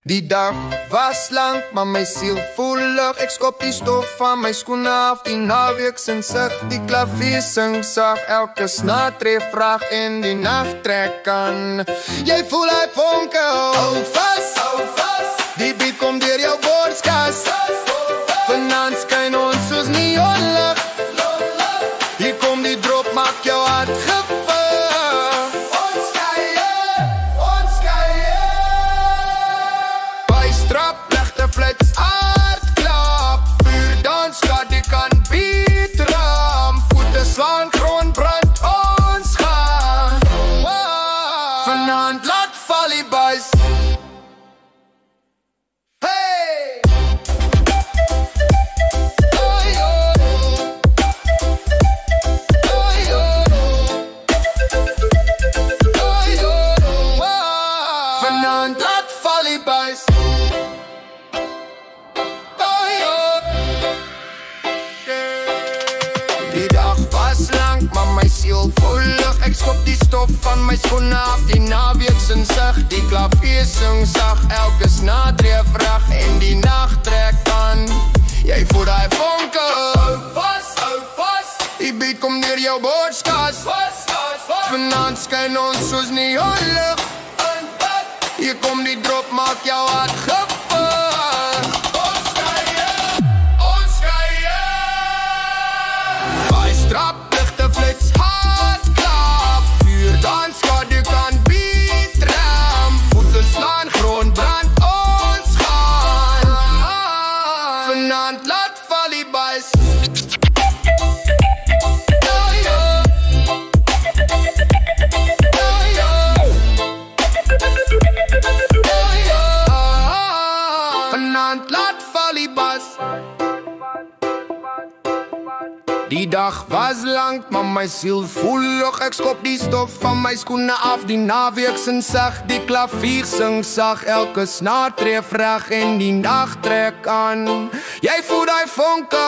Die dag was lang, maar my siel voelig. Ek skop die stof van my skoene af, die naweek sin sig. Die klavier sing sag, elke snaartree vraag en die nacht trek aan. Jy voel hy vonke, hou vas. Die beat kom deur jou borskas. Vanaand skyn ons soos neonlig. Hier kom die drop, maak jou hart gevul. Flits aardklap, vuurdans, kan beat ram. Voete slaan, grond brand, ons gaan. Vanaand laat val die buis. Hey! Vanaand laat val die buis. Die dag was lang, maar my siel voelig. Ek skop die stof van my skoene af, die naweek sin sig. Die klavier sing sag, elke snaartree vraag en die nacht trek aan. Jy voel die vonke, hou vas. Die beat kom deur jou borskas. Vanaand skyn ons soos neonlig. Hier kom die drop, maak jou hart gevul. Traplichte flits, hardklap, vuurdans, kan beat ram. Voete slaan, grond brand, ons gaan. Vanaand laat val die buis. Vanaand laat val die buis. Die dag was lang, maar my siel voelig. Ek skop die stof van my skoene af, die naweek sin sag. Die klavier sing sag, elke snaartree vraag en die nacht trek aan. Jy voel die vonke,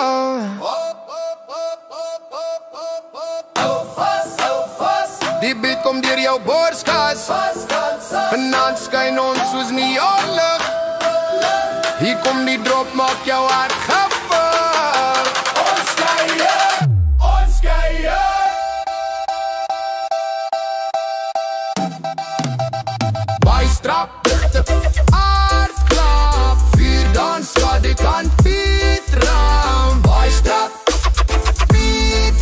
hou vas. Die beat kom deur jou borskas. Vanaand skyn ons soos neonlig. Hier kom die drop, maak jou hart gevul. Traplichte aardklap, vuurdans, kan beat ram.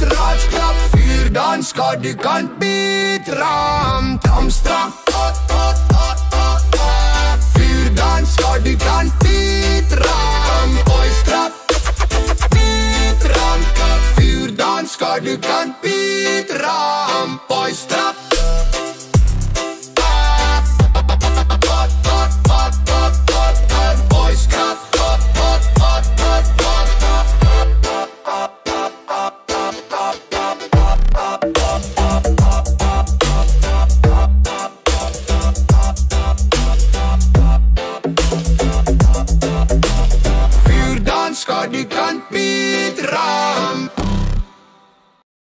Trapklap, vuurdans, kan